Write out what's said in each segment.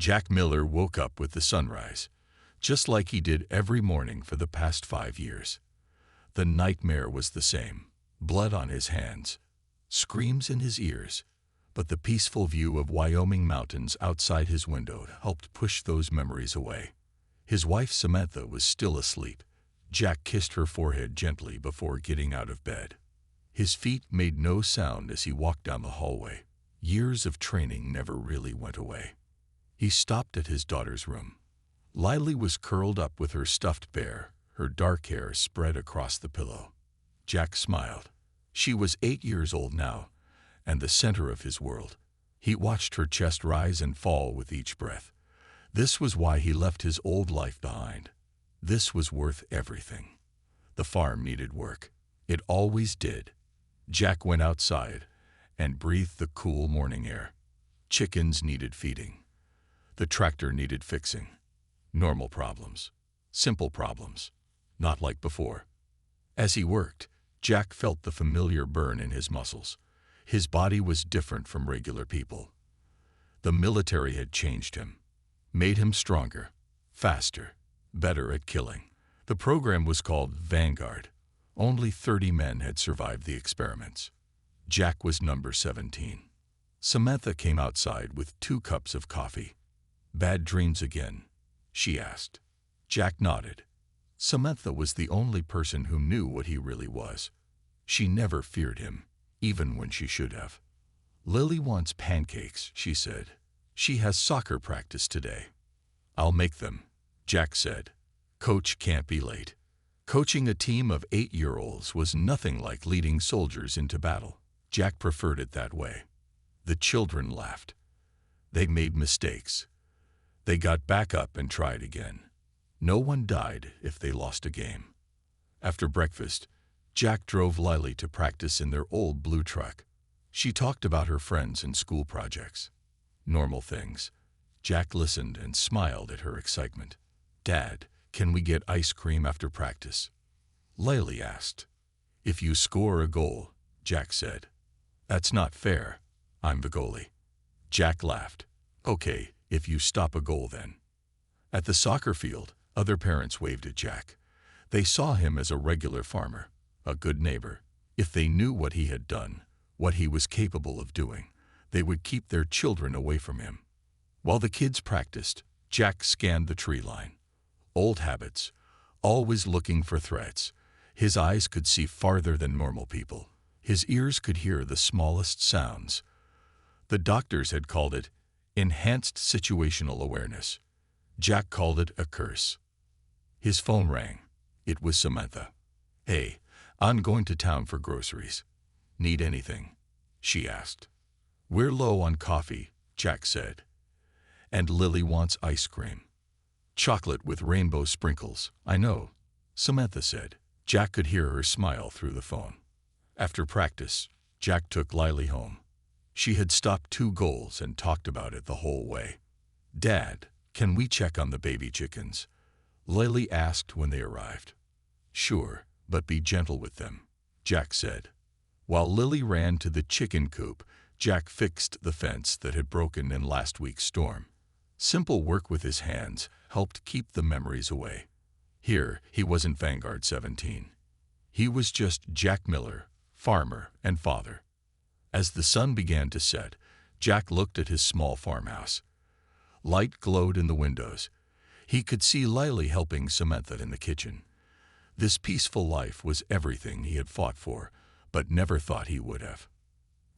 Jack Miller woke up with the sunrise, just like he did every morning for the past 5 years. The nightmare was the same: blood on his hands, screams in his ears, but the peaceful view of Wyoming mountains outside his window helped push those memories away. His wife Samantha was still asleep. Jack kissed her forehead gently before getting out of bed. His feet made no sound as he walked down the hallway. Years of training never really went away. He stopped at his daughter's room. Lily was curled up with her stuffed bear, her dark hair spread across the pillow. Jack smiled. She was 8 years old now, and the center of his world. He watched her chest rise and fall with each breath. This was why he left his old life behind. This was worth everything. The farm needed work. It always did. Jack went outside and breathed the cool morning air. Chickens needed feeding. The tractor needed fixing. Normal problems. Simple problems. Not like before. As he worked, Jack felt the familiar burn in his muscles. His body was different from regular people. The military had changed him, made him stronger, faster, better at killing. The program was called Vanguard. Only 30 men had survived the experiments. Jack was number 17. Samantha came outside with 2 cups of coffee. "Bad dreams again?" she asked. Jack nodded. Samantha was the only person who knew what he really was. She never feared him, even when she should have. "Lily wants pancakes," she said. "She has soccer practice today." "I'll make them," Jack said. Coach can't be late. Coaching a team of 8-year-olds was nothing like leading soldiers into battle. Jack preferred it that way. The children laughed. They made mistakes. They got back up and tried again. No one died if they lost a game. After breakfast, Jack drove Lily to practice in their old blue truck. She talked about her friends and school projects. Normal things. Jack listened and smiled at her excitement. "Dad, can we get ice cream after practice?" Lily asked. "If you score a goal," Jack said. "That's not fair. I'm the goalie." Jack laughed. "Okay, if you stop a goal then." At the soccer field, other parents waved at Jack. They saw him as a regular farmer, a good neighbor. If they knew what he had done, what he was capable of doing, they would keep their children away from him. While the kids practiced, Jack scanned the tree line. Old habits, always looking for threats. His eyes could see farther than normal people. His ears could hear the smallest sounds. The doctors had called it enhanced situational awareness. Jack called it a curse. His phone rang. It was Samantha. "Hey, I'm going to town for groceries. Need anything?" she asked. "We're low on coffee," Jack said. "And Lily wants ice cream. Chocolate with rainbow sprinkles." "I know," Samantha said. Jack could hear her smile through the phone. After practice, Jack took Lily home. She had stopped 2 goals and talked about it the whole way. "Dad, can we check on the baby chickens?" Lily asked when they arrived. "Sure, but be gentle with them," Jack said. While Lily ran to the chicken coop, Jack fixed the fence that had broken in last week's storm. Simple work with his hands helped keep the memories away. Here, he wasn't Vanguard 17. He was just Jack Miller, farmer and father. As the sun began to set, Jack looked at his small farmhouse. Light glowed in the windows. He could see Lily helping Samantha in the kitchen. This peaceful life was everything he had fought for, but never thought he would have.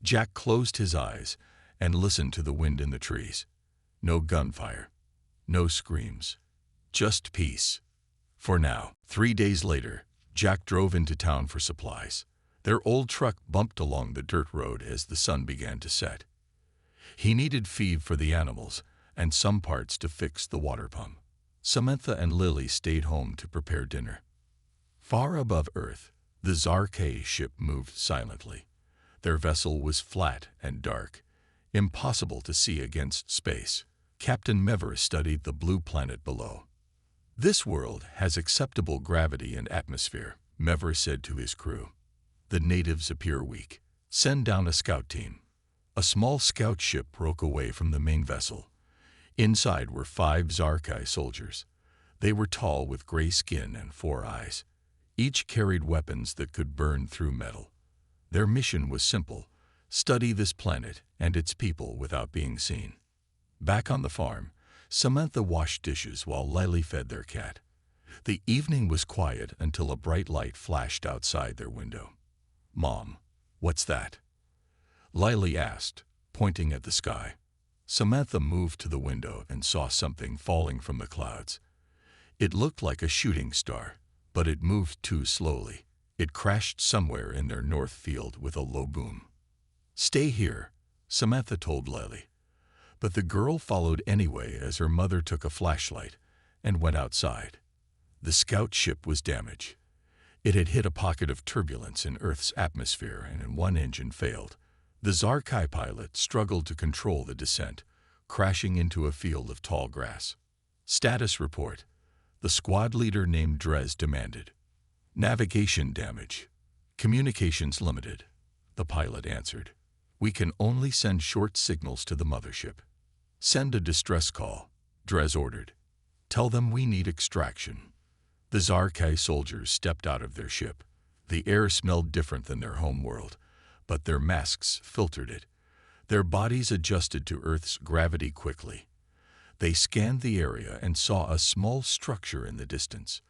Jack closed his eyes and listened to the wind in the trees. No gunfire, no screams, just peace. For now. 3 days later, Jack drove into town for supplies. Their old truck bumped along the dirt road as the sun began to set. He needed feed for the animals and some parts to fix the water pump. Samantha and Lily stayed home to prepare dinner. Far above Earth, the Zarkay ship moved silently. Their vessel was flat and dark, impossible to see against space. Captain Mever studied the blue planet below. "This world has acceptable gravity and atmosphere," Mever said to his crew. "The natives appear weak. Send down a scout team." A small scout ship broke away from the main vessel. Inside were 5 Zarkai soldiers. They were tall with gray skin and 4 eyes. Each carried weapons that could burn through metal. Their mission was simple: study this planet and its people without being seen. Back on the farm, Samantha washed dishes while Lily fed their cat. The evening was quiet until a bright light flashed outside their window. "Mom, what's that?" Lily asked, pointing at the sky. Samantha moved to the window and saw something falling from the clouds. It looked like a shooting star, but it moved too slowly. It crashed somewhere in their north field with a low boom. "Stay here," Samantha told Lily. But the girl followed anyway as her mother took a flashlight and went outside. The scout ship was damaged. It had hit a pocket of turbulence in Earth's atmosphere and one engine failed. The Zarkai pilot struggled to control the descent, crashing into a field of tall grass. "Status report," the squad leader named Drez demanded. "Navigation damage. Communications limited," the pilot answered. "We can only send short signals to the mothership." "Send a distress call," Drez ordered. "Tell them we need extraction." The Zarkai soldiers stepped out of their ship. The air smelled different than their home world, but their masks filtered it. Their bodies adjusted to Earth's gravity quickly. They scanned the area and saw a small structure in the distance.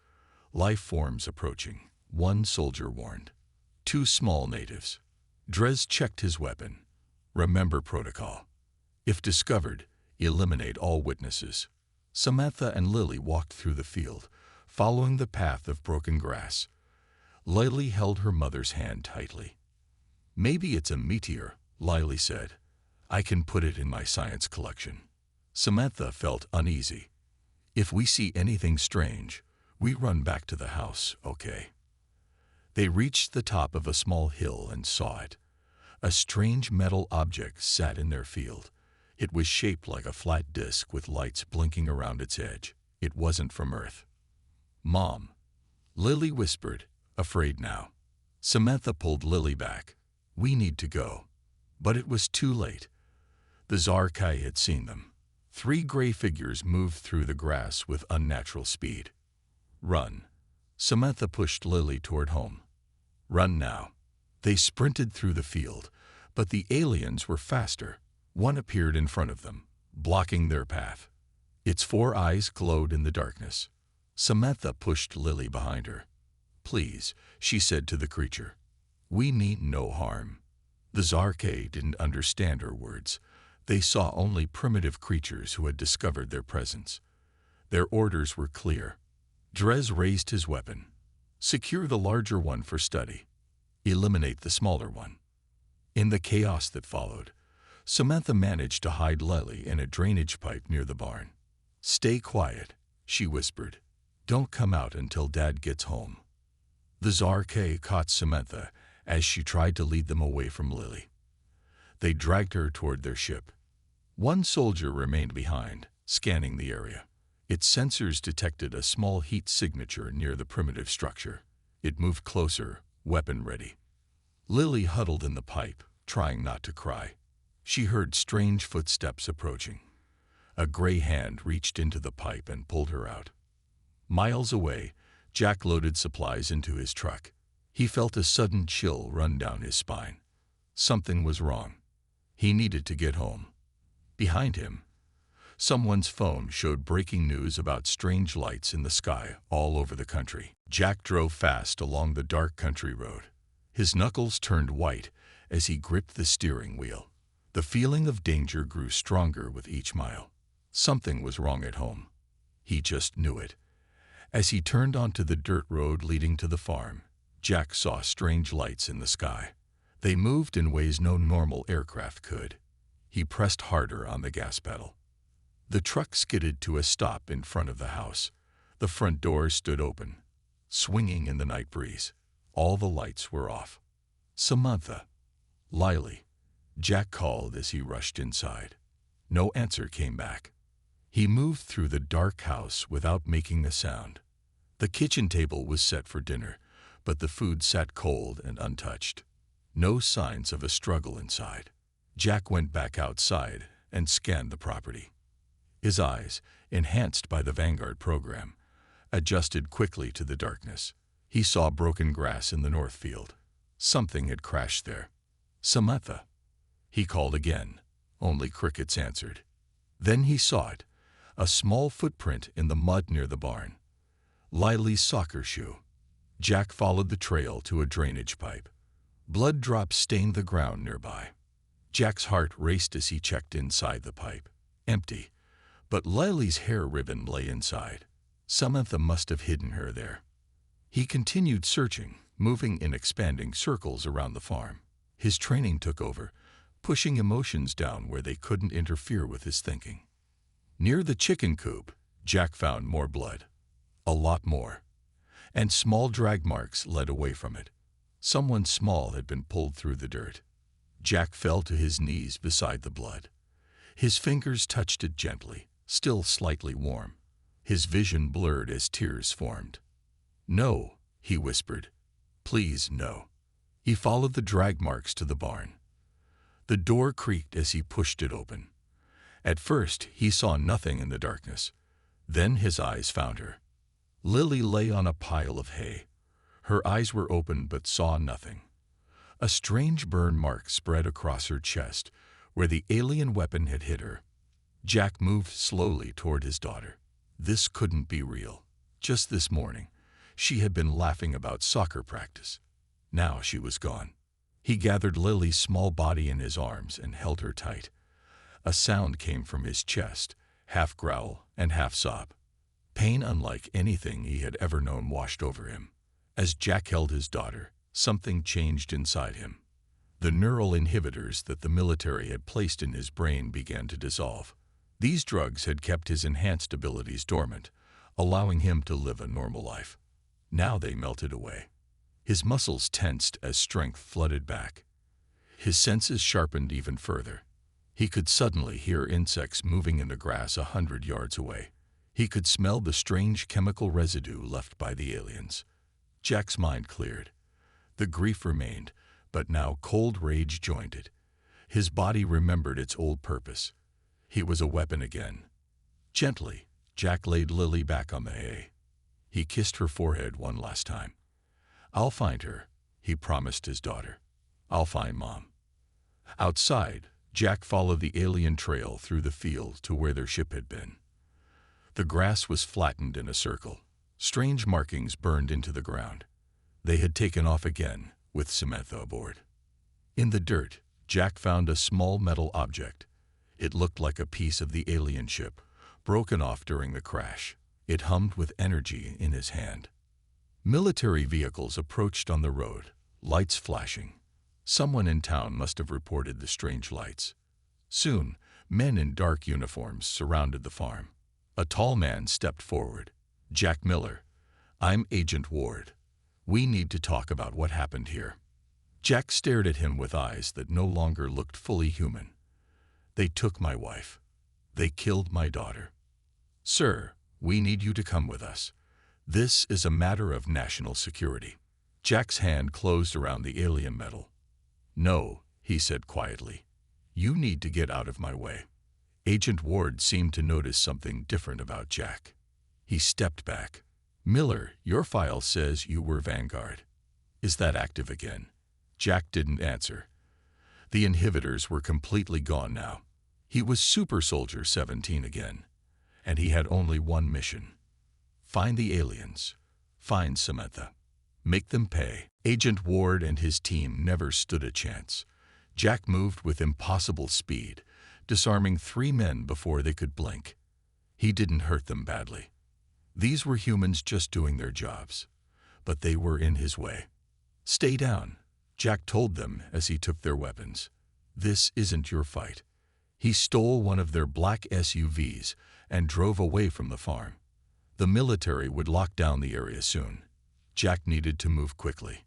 "Life forms approaching," one soldier warned. 2 small natives. Drez checked his weapon. "Remember protocol. If discovered, eliminate all witnesses." Samantha and Lily walked through the field, following the path of broken grass. Lily held her mother's hand tightly. "Maybe it's a meteor," Lily said. "I can put it in my science collection." Samantha felt uneasy. "If we see anything strange, we run back to the house, okay?" They reached the top of a small hill and saw it. A strange metal object sat in their field. It was shaped like a flat disk with lights blinking around its edge. It wasn't from Earth. "Mom," Lily whispered, afraid now. Samantha pulled Lily back. "We need to go." But it was too late. The Zarkai had seen them. 3 gray figures moved through the grass with unnatural speed. "Run." Samantha pushed Lily toward home. "Run now." They sprinted through the field, but the aliens were faster. One appeared in front of them, blocking their path. Its 4 eyes glowed in the darkness. Samantha pushed Lily behind her. "Please," she said to the creature. "We mean no harm." The Zarkai didn't understand her words. They saw only primitive creatures who had discovered their presence. Their orders were clear. Drez raised his weapon. "Secure the larger one for study. Eliminate the smaller one." In the chaos that followed, Samantha managed to hide Lily in a drainage pipe near the barn. "Stay quiet," she whispered. "Don't come out until Dad gets home." The Zarkai caught Samantha as she tried to lead them away from Lily. They dragged her toward their ship. One soldier remained behind, scanning the area. Its sensors detected a small heat signature near the primitive structure. It moved closer, weapon ready. Lily huddled in the pipe, trying not to cry. She heard strange footsteps approaching. A gray hand reached into the pipe and pulled her out. Miles away, Jack loaded supplies into his truck. He felt a sudden chill run down his spine. Something was wrong. He needed to get home. Behind him, someone's phone showed breaking news about strange lights in the sky all over the country. Jack drove fast along the dark country road. His knuckles turned white as he gripped the steering wheel. The feeling of danger grew stronger with each mile. Something was wrong at home. He just knew it. As he turned onto the dirt road leading to the farm, Jack saw strange lights in the sky. They moved in ways no normal aircraft could. He pressed harder on the gas pedal. The truck skidded to a stop in front of the house. The front door stood open, swinging in the night breeze. All the lights were off. "Samantha." "Lily," Jack called as he rushed inside. No answer came back. He moved through the dark house without making a sound. The kitchen table was set for dinner, but the food sat cold and untouched. No signs of a struggle inside. Jack went back outside and scanned the property. His eyes, enhanced by the Vanguard program, adjusted quickly to the darkness. He saw broken grass in the north field. Something had crashed there. Samantha. He called again. Only crickets answered. Then he saw it, a small footprint in the mud near the barn. Lily's soccer shoe. Jack followed the trail to a drainage pipe. Blood drops stained the ground nearby. Jack's heart raced as he checked inside the pipe. Empty, but Lily's hair ribbon lay inside. Samantha must have hidden her there. He continued searching, moving in expanding circles around the farm. His training took over, pushing emotions down where they couldn't interfere with his thinking. Near the chicken coop, Jack found more blood. A lot more. And small drag marks led away from it. Someone small had been pulled through the dirt. Jack fell to his knees beside the blood. His fingers touched it gently, still slightly warm. His vision blurred as tears formed. "No," he whispered. "Please, no." He followed the drag marks to the barn. The door creaked as he pushed it open. At first, he saw nothing in the darkness. Then his eyes found her. Lily lay on a pile of hay. Her eyes were open but saw nothing. A strange burn mark spread across her chest, where the alien weapon had hit her. Jack moved slowly toward his daughter. This couldn't be real. Just this morning, she had been laughing about soccer practice. Now she was gone. He gathered Lily's small body in his arms and held her tight. A sound came from his chest, half growl and half sob. Pain unlike anything he had ever known washed over him. As Jack held his daughter, something changed inside him. The neural inhibitors that the military had placed in his brain began to dissolve. These drugs had kept his enhanced abilities dormant, allowing him to live a normal life. Now they melted away. His muscles tensed as strength flooded back. His senses sharpened even further. He could suddenly hear insects moving in the grass 100 yards away. He could smell the strange chemical residue left by the aliens. Jack's mind cleared. The grief remained, but now cold rage joined it. His body remembered its old purpose. He was a weapon again. Gently, Jack laid Lily back on the hay. He kissed her forehead one last time. "I'll find her," he promised his daughter. "I'll find Mom." Outside, Jack followed the alien trail through the field to where their ship had been. The grass was flattened in a circle. Strange markings burned into the ground. They had taken off again, with Samantha aboard. In the dirt, Jack found a small metal object. It looked like a piece of the alien ship, broken off during the crash. It hummed with energy in his hand. Military vehicles approached on the road, lights flashing. Someone in town must have reported the strange lights. Soon, men in dark uniforms surrounded the farm. A tall man stepped forward. "Jack Miller, I'm Agent Ward. We need to talk about what happened here." Jack stared at him with eyes that no longer looked fully human. "They took my wife. They killed my daughter. Sir, we need you to come with us. This is a matter of national security." Jack's hand closed around the alien metal. "No," he said quietly. "You need to get out of my way." Agent Ward seemed to notice something different about Jack. He stepped back. "Miller, your file says you were Vanguard. Is that active again?" Jack didn't answer. The inhibitors were completely gone now. He was Super Soldier 17 again, and he had only one mission. Find the aliens. Find Samantha. Make them pay. Agent Ward and his team never stood a chance. Jack moved with impossible speed, disarming 3 men before they could blink. He didn't hurt them badly. These were humans just doing their jobs, but they were in his way. "Stay down," Jack told them as he took their weapons. "This isn't your fight." He stole one of their black SUVs and drove away from the farm. The military would lock down the area soon. Jack needed to move quickly.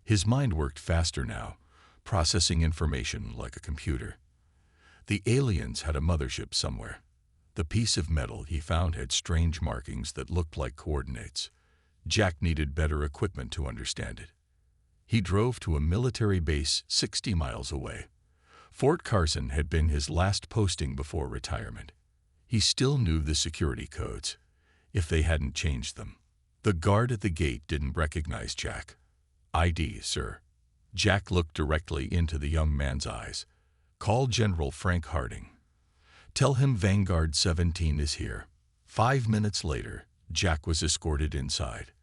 His mind worked faster now, processing information like a computer. The aliens had a mothership somewhere. The piece of metal he found had strange markings that looked like coordinates. Jack needed better equipment to understand it. He drove to a military base 60 miles away. Fort Carson had been his last posting before retirement. He still knew the security codes, if they hadn't changed them. The guard at the gate didn't recognize Jack. "ID, sir." Jack looked directly into the young man's eyes. "Call General Frank Harding. Tell him Vanguard 17 is here." 5 minutes later, Jack was escorted inside.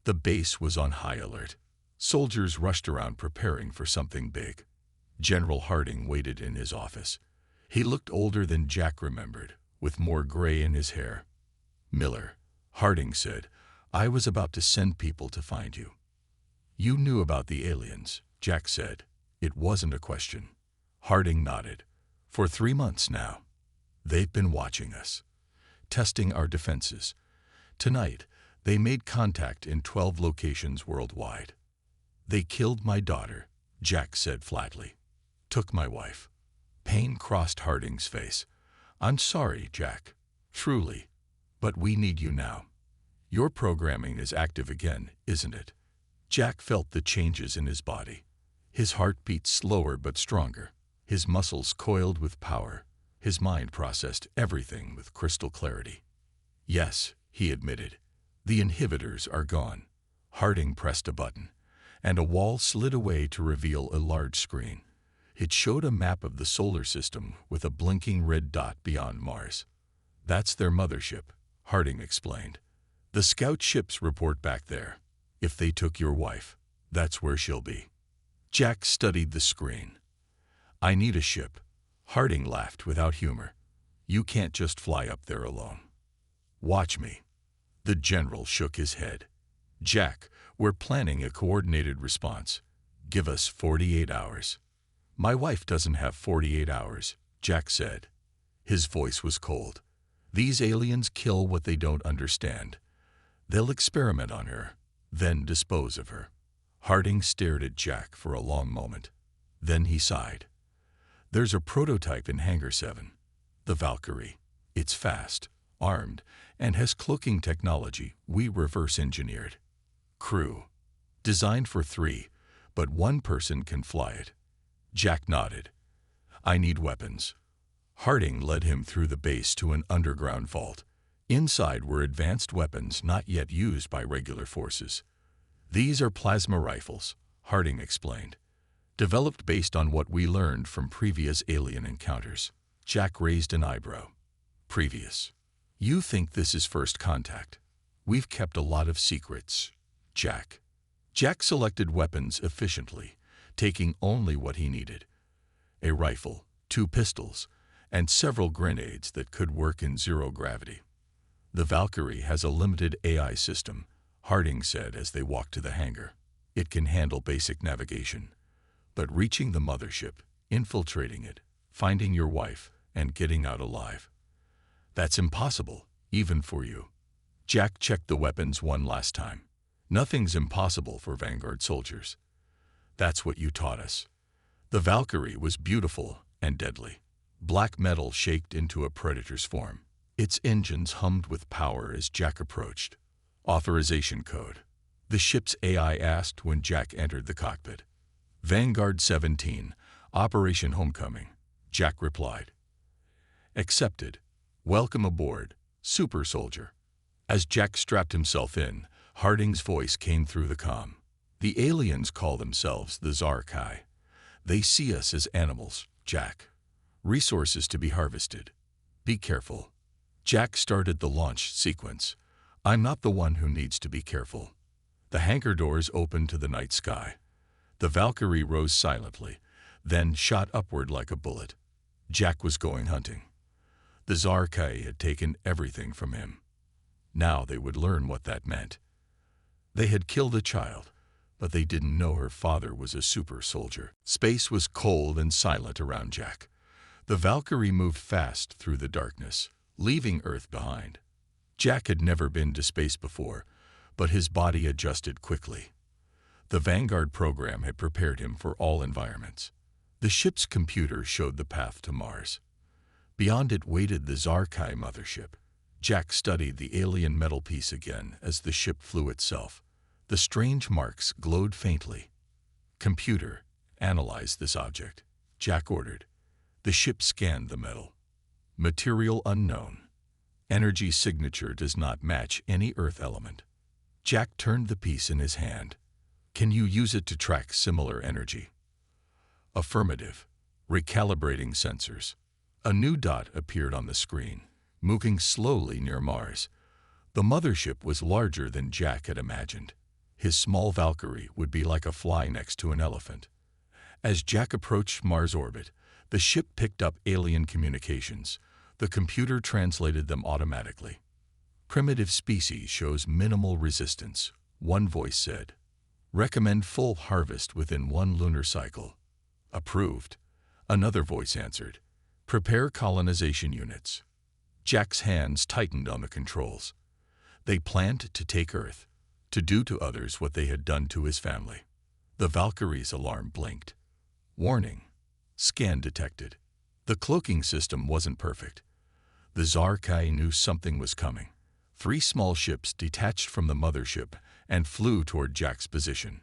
The base was on high alert. Soldiers rushed around preparing for something big. General Harding waited in his office. He looked older than Jack remembered, with more gray in his hair. "Miller," Harding said, "I was about to send people to find you." "You knew about the aliens," Jack said. It wasn't a question. Harding nodded. "For 3 months now. They've been watching us, testing our defenses. Tonight, they made contact in 12 locations worldwide. They killed my daughter," Jack said flatly. "Took my wife." Pain crossed Harding's face. "I'm sorry, Jack. Truly. But we need you now. Your programming is active again, isn't it?" Jack felt the changes in his body. His heart beat slower but stronger. His muscles coiled with power. His mind processed everything with crystal clarity. "Yes," he admitted. "The inhibitors are gone." Harding pressed a button, and a wall slid away to reveal a large screen. It showed a map of the solar system with a blinking red dot beyond Mars. "That's their mothership," Harding explained. "The scout ships report back there. If they took your wife, that's where she'll be." Jack studied the screen. "I need a ship." Harding laughed without humor. "You can't just fly up there alone. Watch me." The general shook his head. "Jack, we're planning a coordinated response. Give us 48 hours. "My wife doesn't have 48 hours, Jack said. His voice was cold. "These aliens kill what they don't understand. They'll experiment on her, then dispose of her." Harding stared at Jack for a long moment. Then he sighed. "There's a prototype in Hangar 7, the Valkyrie. It's fast, armed, and has cloaking technology we reverse engineered. Crew. Designed for 3, but 1 person can fly it." Jack nodded. "I need weapons." Harding led him through the base to an underground vault. Inside were advanced weapons not yet used by regular forces. "These are plasma rifles," Harding explained. "Developed based on what we learned from previous alien encounters." Jack raised an eyebrow. "Previous? You think this is first contact? We've kept a lot of secrets, Jack." Jack selected weapons efficiently, taking only what he needed. A rifle, 2 pistols, and several grenades that could work in zero gravity. "The Valkyrie has a limited AI system," Harding said as they walked to the hangar. "It can handle basic navigation. But reaching the mothership, infiltrating it, finding your wife, and getting out alive, that's impossible, even for you." Jack checked the weapons one last time. "Nothing's impossible for Vanguard soldiers. That's what you taught us." The Valkyrie was beautiful and deadly. Black metal shaped into a predator's form. Its engines hummed with power as Jack approached. "Authorization code," the ship's AI asked when Jack entered the cockpit. "Vanguard 17, Operation Homecoming," Jack replied. "Accepted. Welcome aboard, super soldier." As Jack strapped himself in, Harding's voice came through the comm. "The aliens call themselves the Zarkai. They see us as animals, Jack. Resources to be harvested. Be careful." Jack started the launch sequence. "I'm not the one who needs to be careful." The hangar doors opened to the night sky. The Valkyrie rose silently, then shot upward like a bullet. Jack was going hunting. The Zarkai had taken everything from him. Now they would learn what that meant. They had killed a child, but they didn't know her father was a super soldier. Space was cold and silent around Jack. The Valkyrie moved fast through the darkness, leaving Earth behind. Jack had never been to space before, but his body adjusted quickly. The Vanguard program had prepared him for all environments. The ship's computer showed the path to Mars. Beyond it waited the Zarkai mothership. Jack studied the alien metal piece again as the ship flew itself. The strange marks glowed faintly. "Computer, analyze this object," Jack ordered. The ship scanned the metal. Material unknown. Energy signature does not match any Earth element. Jack turned the piece in his hand. Can you use it to track similar energy? Affirmative. Recalibrating sensors. A new dot appeared on the screen, moving slowly near Mars. The mothership was larger than Jack had imagined. His small Valkyrie would be like a fly next to an elephant. As Jack approached Mars orbit, the ship picked up alien communications. The computer translated them automatically. Primitive species shows minimal resistance, one voice said. Recommend full harvest within 1 lunar cycle. Approved. Another voice answered. Prepare colonization units. Jack's hands tightened on the controls. They planned to take Earth, to do to others what they had done to his family. The Valkyrie's alarm blinked. Warning. Scan detected. The cloaking system wasn't perfect. The Zarkai knew something was coming. 3 small ships detached from the mothership and flew toward Jack's position.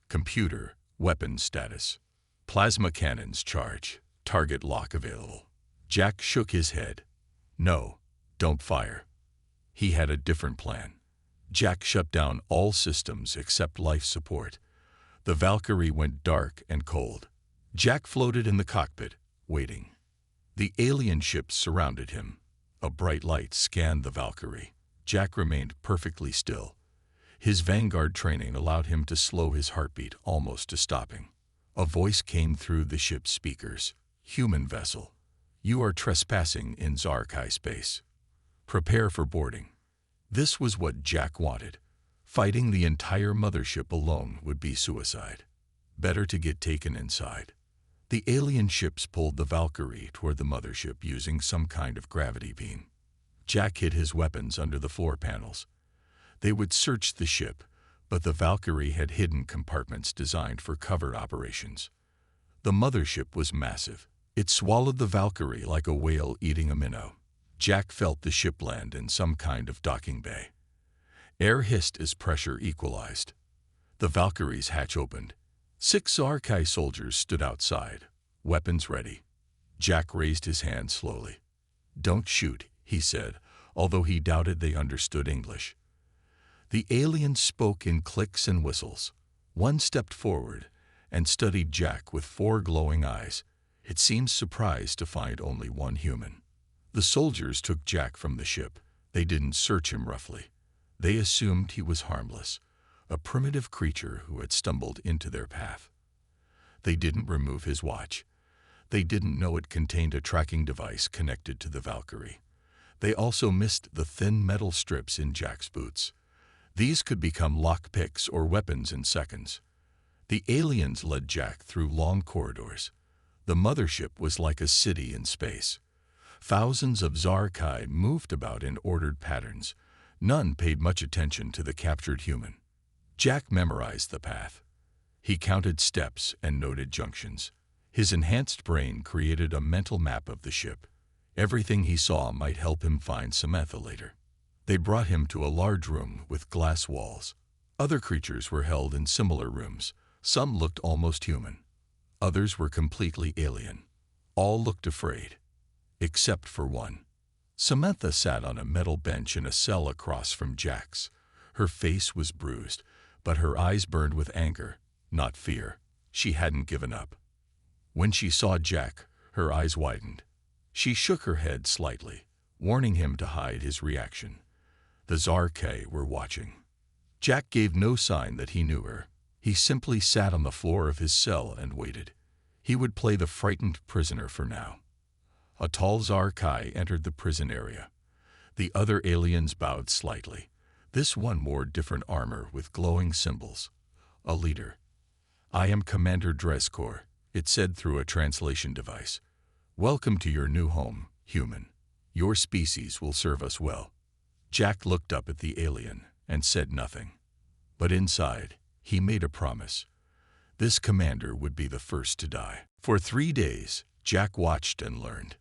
Computer, weapon status. Plasma cannons charge. Target lock available. Jack shook his head. No, don't fire. He had a different plan. Jack shut down all systems except life support. The Valkyrie went dark and cold. Jack floated in the cockpit, waiting. The alien ships surrounded him. A bright light scanned the Valkyrie. Jack remained perfectly still. His Vanguard training allowed him to slow his heartbeat almost to stopping. A voice came through the ship's speakers. Human vessel. You are trespassing in Zarkai space. Prepare for boarding. This was what Jack wanted. Fighting the entire mothership alone would be suicide. Better to get taken inside. The alien ships pulled the Valkyrie toward the mothership using some kind of gravity beam. Jack hid his weapons under the floor panels. They would search the ship, but the Valkyrie had hidden compartments designed for covert operations. The mothership was massive. It swallowed the Valkyrie like a whale eating a minnow. Jack felt the ship land in some kind of docking bay. Air hissed as pressure equalized. The Valkyrie's hatch opened. 6 Zarkai soldiers stood outside, weapons ready. Jack raised his hand slowly. Don't shoot, he said, although he doubted they understood English. The aliens spoke in clicks and whistles. One stepped forward and studied Jack with 4 glowing eyes. It seemed surprised to find only one human. The soldiers took Jack from the ship. They didn't search him roughly. They assumed he was harmless, a primitive creature who had stumbled into their path. They didn't remove his watch. They didn't know it contained a tracking device connected to the Valkyrie. They also missed the thin metal strips in Jack's boots. These could become lockpicks or weapons in seconds. The aliens led Jack through long corridors. The mothership was like a city in space. Thousands of Zarkai moved about in ordered patterns. None paid much attention to the captured human. Jack memorized the path. He counted steps and noted junctions. His enhanced brain created a mental map of the ship. Everything he saw might help him find Samantha later. They brought him to a large room with glass walls. Other creatures were held in similar rooms. Some looked almost human. Others were completely alien. All looked afraid. Except for one. Samantha sat on a metal bench in a cell across from Jack's. Her face was bruised, but her eyes burned with anger, not fear. She hadn't given up. When she saw Jack, her eyes widened. She shook her head slightly, warning him to hide his reaction. The Zarkai were watching. Jack gave no sign that he knew her. He simply sat on the floor of his cell and waited. He would play the frightened prisoner for now. A tall Zarkai entered the prison area. The other aliens bowed slightly. This one wore different armor with glowing symbols. A leader. I am Commander Dreskor, it said through a translation device. Welcome to your new home, human. Your species will serve us well. Jack looked up at the alien and said nothing. But inside, he made a promise. This commander would be the first to die. For 3 days, Jack watched and learned.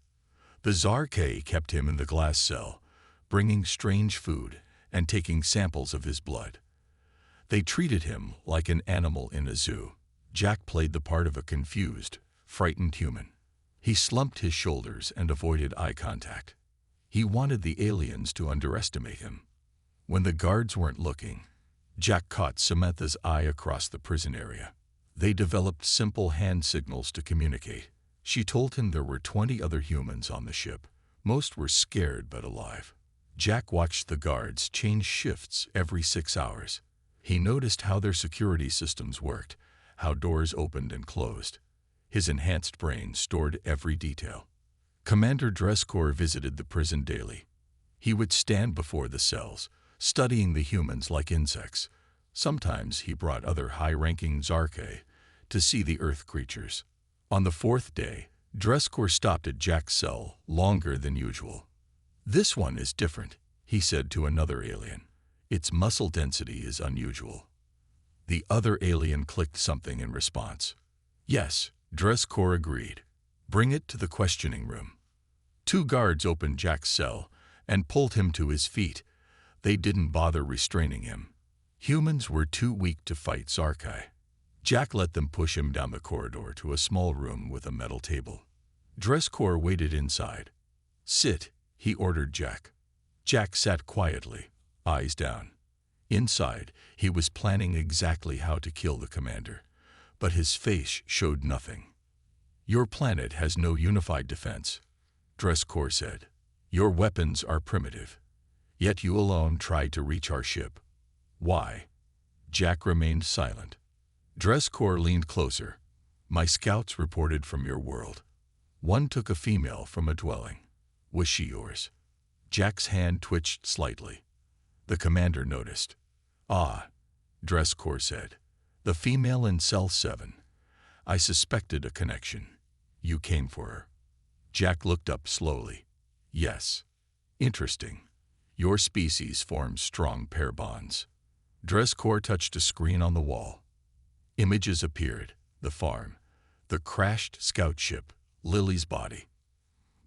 The Zarkai kept him in the glass cell, bringing strange food and taking samples of his blood. They treated him like an animal in a zoo. Jack played the part of a confused, frightened human. He slumped his shoulders and avoided eye contact. He wanted the aliens to underestimate him. When the guards weren't looking, Jack caught Samantha's eye across the prison area. They developed simple hand signals to communicate. She told him there were 20 other humans on the ship. Most were scared but alive. Jack watched the guards change shifts every 6 hours. He noticed how their security systems worked, how doors opened and closed. His enhanced brain stored every detail. Commander Dresscore visited the prison daily. He would stand before the cells, studying the humans like insects. Sometimes he brought other high-ranking Zarke to see the Earth creatures. On the 4th day, Dresscore stopped at Jack's cell longer than usual. "This one is different," he said to another alien. "Its muscle density is unusual." The other alien clicked something in response. "Yes," Dresscore agreed. "Bring it to the questioning room." 2 guards opened Jack's cell and pulled him to his feet. They didn't bother restraining him. Humans were too weak to fight Zarkai. Jack let them push him down the corridor to a small room with a metal table. Dresscore waited inside. "Sit," he ordered Jack. Jack sat quietly, eyes down. Inside, he was planning exactly how to kill the commander, but his face showed nothing. "Your planet has no unified defense," Dresscore said. "Your weapons are primitive. Yet you alone tried to reach our ship. Why?" Jack remained silent. Dresscore leaned closer. "My scouts reported from your world. One took a female from a dwelling. Was she yours?" Jack's hand twitched slightly. The commander noticed. "Ah," Dresscore said. "The female in cell 7. I suspected a connection. You came for her." Jack looked up slowly. "Yes." "Interesting. Your species forms strong pair bonds." Dresscore touched a screen on the wall. Images appeared: the farm, the crashed scout ship, Lily's body.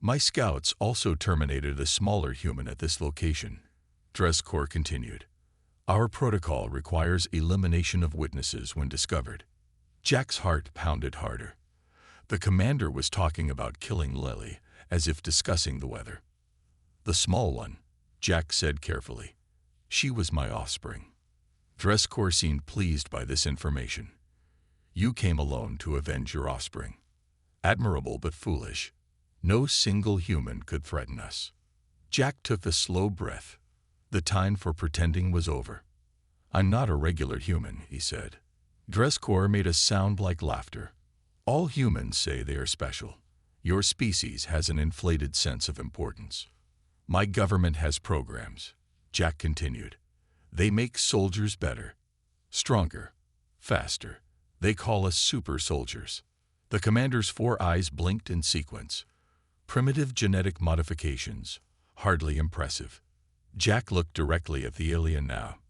"My scouts also terminated a smaller human at this location," Dresscore continued. "Our protocol requires elimination of witnesses when discovered." Jack's heart pounded harder. The commander was talking about killing Lily, as if discussing the weather. "The small one," Jack said carefully. "She was my offspring." Dresscore seemed pleased by this information. "You came alone to avenge your offspring. Admirable but foolish. No single human could threaten us." Jack took a slow breath. The time for pretending was over. "I'm not a regular human," he said. Dresscore made a sound like laughter. "All humans say they are special. Your species has an inflated sense of importance." "My government has programs," Jack continued. "They make soldiers better, stronger, faster. They call us super soldiers." The commander's 4 eyes blinked in sequence. "Primitive genetic modifications. Hardly impressive." Jack looked directly at the alien now.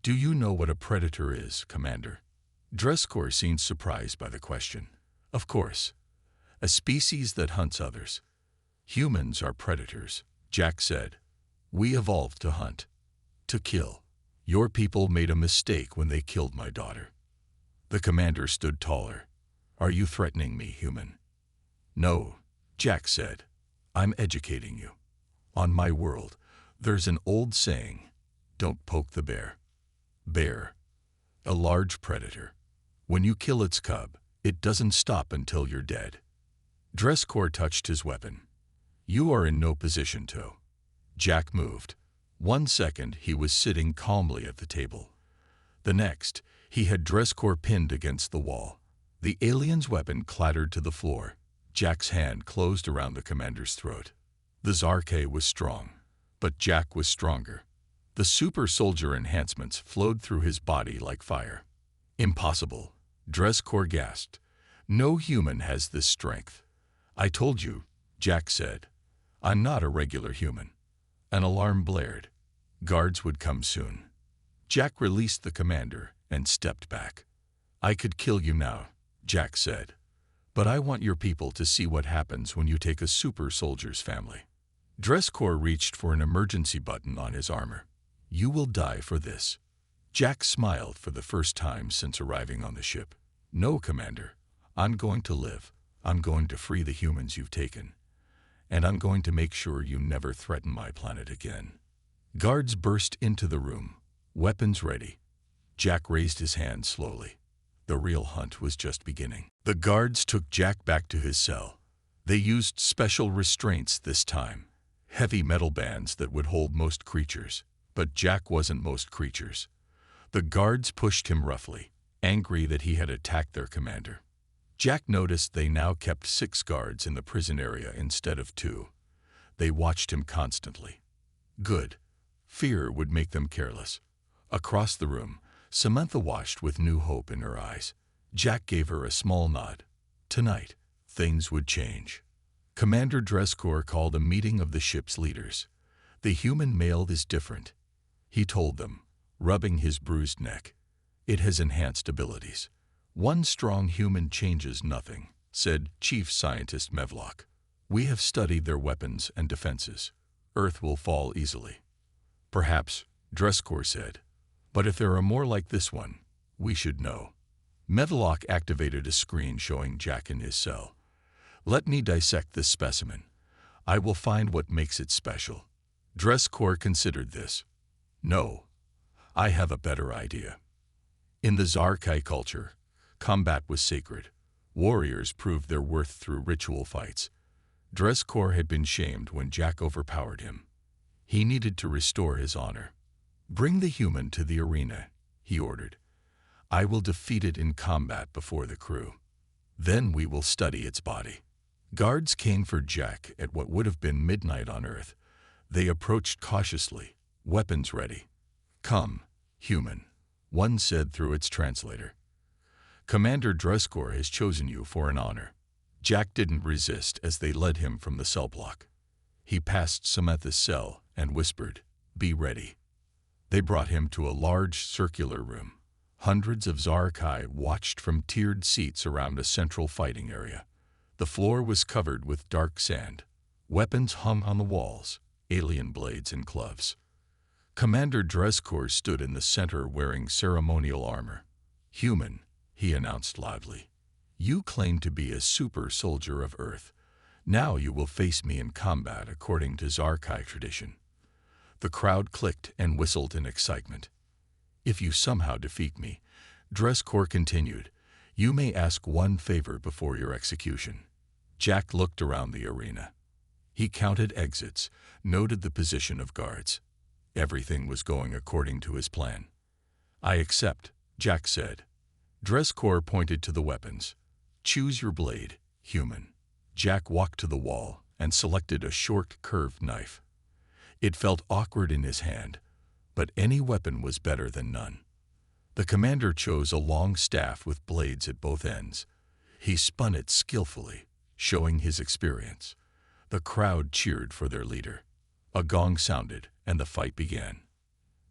"Do you know what a predator is, Commander?" Dresscore seemed surprised by the question. "Of course. A species that hunts others. Humans are predators," Jack said. "We evolved to hunt, to kill. Your people made a mistake when they killed my daughter." The commander stood taller. "Are you threatening me, human?" "No," Jack said. "I'm educating you. On my world, there's an old saying, don't poke the bear. Bear, a large predator. When you kill its cub, it doesn't stop until you're dead." Dresscore touched his weapon. "You are in no position to." Jack moved. 1 second, he was sitting calmly at the table. The next, he had Dresscore pinned against the wall. The alien's weapon clattered to the floor. Jack's hand closed around the commander's throat. The Zarke was strong, but Jack was stronger. The super soldier enhancements flowed through his body like fire. "Impossible," Dresscore gasped. "No human has this strength." "I told you," Jack said. "I'm not a regular human." An alarm blared. Guards would come soon. Jack released the commander and stepped back. "I could kill you now," Jack said. "But I want your people to see what happens when you take a super soldier's family." Dresscore reached for an emergency button on his armor. "You will die for this." Jack smiled for the first time since arriving on the ship. "No, Commander. I'm going to live. I'm going to free the humans you've taken, and I'm going to make sure you never threaten my planet again." Guards burst into the room, weapons ready. Jack raised his hand slowly. The real hunt was just beginning. The guards took Jack back to his cell. They used special restraints this time, heavy metal bands that would hold most creatures. But Jack wasn't most creatures. The guards pushed him roughly, angry that he had attacked their commander. Jack noticed they now kept 6 guards in the prison area instead of 2. They watched him constantly. Good. Fear would make them careless. Across the room, Samantha watched with new hope in her eyes. Jack gave her a small nod. Tonight, things would change. Commander Dresskor called a meeting of the ship's leaders. "The human male is different," he told them, rubbing his bruised neck. "It has enhanced abilities. One strong human changes nothing," said Chief Scientist Mevlok. "We have studied their weapons and defenses. Earth will fall easily." "Perhaps," Dresskor said. "But if there are more like this one, we should know." Mevlok activated a screen showing Jack in his cell. "Let me dissect this specimen. I will find what makes it special." Dresskor considered this. "No, I have a better idea." In the Zarkai culture, combat was sacred. Warriors proved their worth through ritual fights. Dresskor had been shamed when Jack overpowered him. He needed to restore his honor. "Bring the human to the arena," he ordered. "I will defeat it in combat before the crew. Then we will study its body." Guards came for Jack at what would have been midnight on Earth. They approached cautiously, weapons ready. "Come, human," one said through its translator. "Commander Dresskor has chosen you for an honor." Jack didn't resist as they led him from the cell block. He passed Samantha's cell and whispered, "Be ready." They brought him to a large circular room. Hundreds of Zarkai watched from tiered seats around a central fighting area. The floor was covered with dark sand. Weapons hung on the walls, alien blades and clubs. Commander Dresskor stood in the center wearing ceremonial armor. "Human," he announced loudly. "You claim to be a super soldier of Earth. Now you will face me in combat according to Zarkai tradition." The crowd clicked and whistled in excitement. "If you somehow defeat me," Dresskor continued, "you may ask one favor before your execution." Jack looked around the arena. He counted exits, noted the position of guards. Everything was going according to his plan. "I accept," Jack said. Dresskor pointed to the weapons. "Choose your blade, human." Jack walked to the wall and selected a short, curved knife. It felt awkward in his hand, but any weapon was better than none. The commander chose a long staff with blades at both ends. He spun it skillfully, showing his experience. The crowd cheered for their leader. A gong sounded, and the fight began.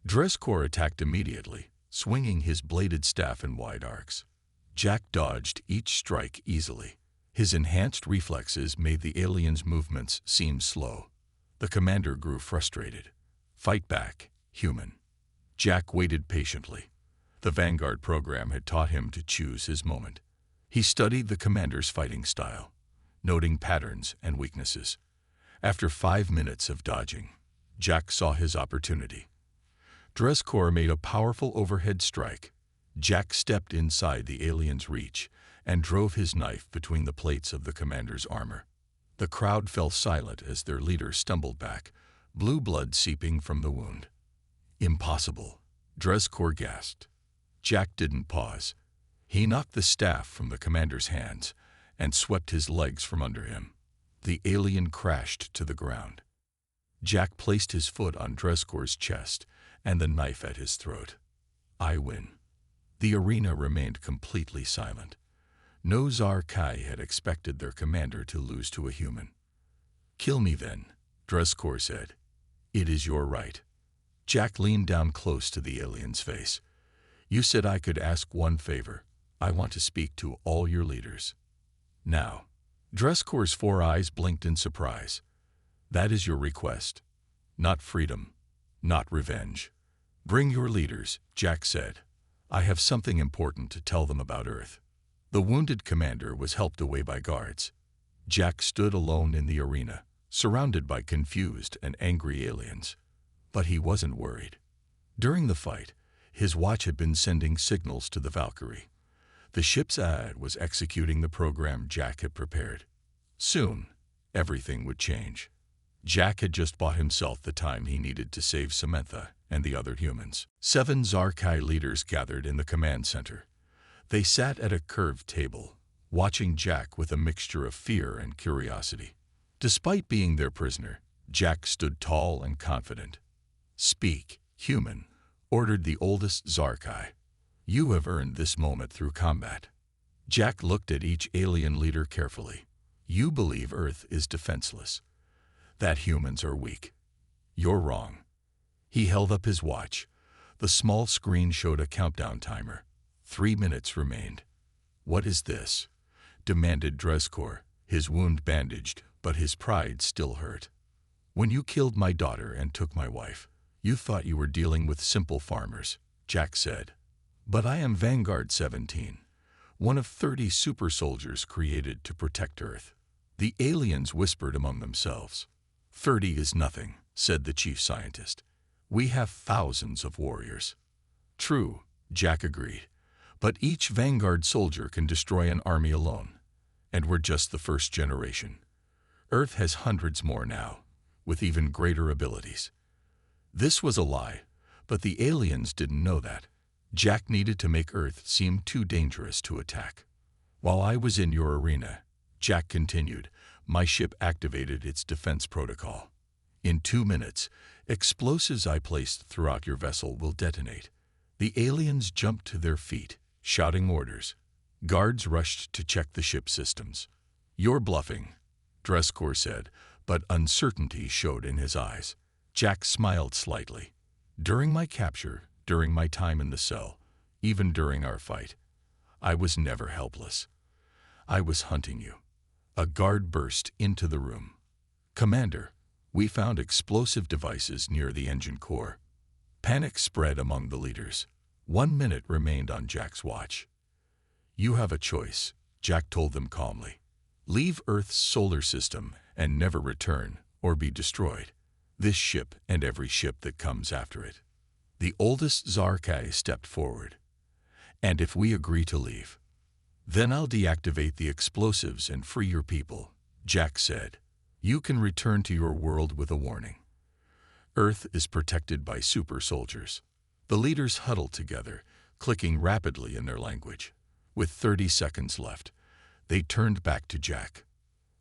Dresskor attacked immediately, swinging his bladed staff in wide arcs. Jack dodged each strike easily. His enhanced reflexes made the alien's movements seem slow. The commander grew frustrated. "Fight back, human." Jack waited patiently. The Vanguard program had taught him to choose his moment. He studied the commander's fighting style, noting patterns and weaknesses. After 5 minutes of dodging, Jack saw his opportunity. Dresskor made a powerful overhead strike. Jack stepped inside the alien's reach and drove his knife between the plates of the commander's armor. The crowd fell silent as their leader stumbled back, blue blood seeping from the wound. "Impossible," Dresskor gasped. Jack didn't pause. He knocked the staff from the commander's hands and swept his legs from under him. The alien crashed to the ground. Jack placed his foot on Dreskor's chest and the knife at his throat. "I win." The arena remained completely silent. No Zarkai had expected their commander to lose to a human. "Kill me then," Dresskor said. "It is your right." Jack leaned down close to the alien's face. "You said I could ask one favor. I want to speak to all your leaders. Now." Dreskor's 4 eyes blinked in surprise. "That is your request. Not freedom. Not revenge." "Bring your leaders," Jack said. "I have something important to tell them about Earth." The wounded commander was helped away by guards. Jack stood alone in the arena, surrounded by confused and angry aliens. But he wasn't worried. During the fight, his watch had been sending signals to the Valkyrie. The ship's ad was executing the program Jack had prepared. Soon, everything would change. Jack had just bought himself the time he needed to save Samantha and the other humans. 7 Zarkai leaders gathered in the command center. They sat at a curved table, watching Jack with a mixture of fear and curiosity. Despite being their prisoner, Jack stood tall and confident. "Speak, human," ordered the oldest Zarkai. "You have earned this moment through combat." Jack looked at each alien leader carefully. "You believe Earth is defenseless, that humans are weak. You're wrong." He held up his watch. The small screen showed a countdown timer. 3 minutes remained. "What is this?" demanded Dreskor, his wound bandaged, but his pride still hurt. "When you killed my daughter and took my wife, you thought you were dealing with simple farmers," Jack said. "But I am Vanguard 17, one of 30 super soldiers created to protect Earth." The aliens whispered among themselves. 30 is nothing," said the chief scientist. "We have thousands of warriors." "True," Jack agreed. "But each Vanguard soldier can destroy an army alone. And we're just the first generation. Earth has hundreds more now, with even greater abilities." This was a lie, but the aliens didn't know that. Jack needed to make Earth seem too dangerous to attack. "While I was in your arena," Jack continued, "my ship activated its defense protocol. In 2 minutes, explosives I placed throughout your vessel will detonate." The aliens jumped to their feet, shouting orders. Guards rushed to check the ship systems. "You're bluffing," Dreskor said, but uncertainty showed in his eyes. Jack smiled slightly. "During my capture, during my time in the cell, even during our fight, I was never helpless. I was hunting you." A guard burst into the room. "Commander, we found explosive devices near the engine core." Panic spread among the leaders. 1 minute remained on Jack's watch. "You have a choice," Jack told them calmly. "Leave Earth's solar system and never return, or be destroyed. This ship and every ship that comes after it." The oldest Zarkai stepped forward. "And if we agree to leave, then I'll deactivate the explosives and free your people," Jack said. "You can return to your world with a warning. Earth is protected by super soldiers." The leaders huddled together, clicking rapidly in their language. With 30 seconds left, they turned back to Jack.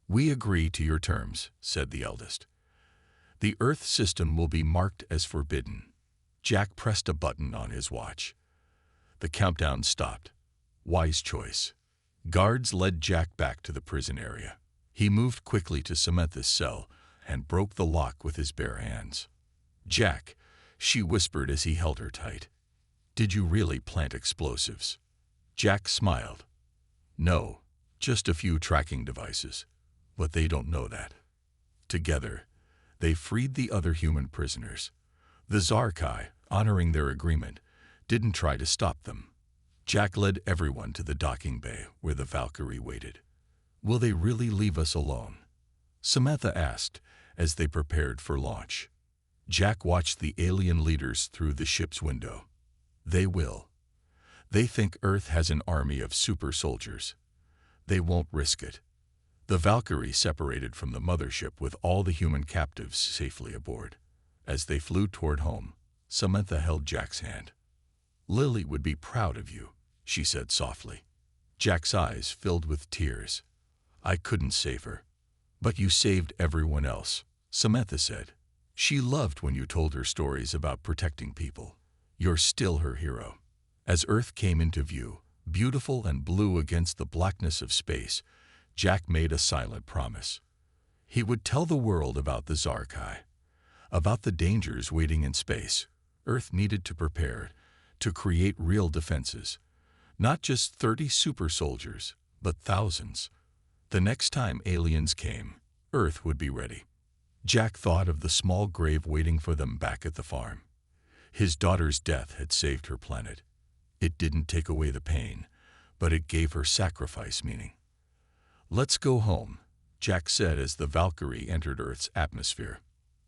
"We agree to your terms," said the eldest. "The Earth system will be marked as forbidden." Jack pressed a button on his watch. The countdown stopped. Wise choice. Guards led Jack back to the prison area. He moved quickly to Samantha's cell and broke the lock with his bare hands. "Jack," she whispered as he held her tight. "Did you really plant explosives?" Jack smiled. "No, just a few tracking devices. But they don't know that." Together, they freed the other human prisoners. The Zarkai, honoring their agreement, didn't try to stop them. Jack led everyone to the docking bay where the Valkyrie waited. "Will they really leave us alone?" Samantha asked as they prepared for launch. Jack watched the alien leaders through the ship's window. "They will. They think Earth has an army of super soldiers. They won't risk it." The Valkyrie separated from the mothership with all the human captives safely aboard. As they flew toward home, Samantha held Jack's hand. "Lily would be proud of you," she said softly. Jack's eyes filled with tears. "I couldn't save her." "But you saved everyone else," Samantha said. "She loved when you told her stories about protecting people. You're still her hero." As Earth came into view, beautiful and blue against the blackness of space, Jack made a silent promise. He would tell the world about the Zarkai, about the dangers waiting in space. Earth needed to prepare to create real defenses. Not just 30 super soldiers, but thousands. The next time aliens came, Earth would be ready. Jack thought of the small grave waiting for them back at the farm. His daughter's death had saved her planet. It didn't take away the pain, but it gave her sacrifice meaning. "Let's go home," Jack said as the Valkyrie entered Earth's atmosphere.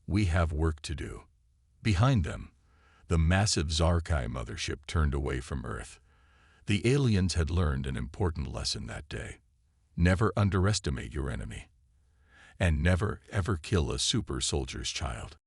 "We have work to do." Behind them, the massive Zarkai mothership turned away from Earth. The aliens had learned an important lesson that day. Never underestimate your enemy. And never, ever kill a super soldier's child.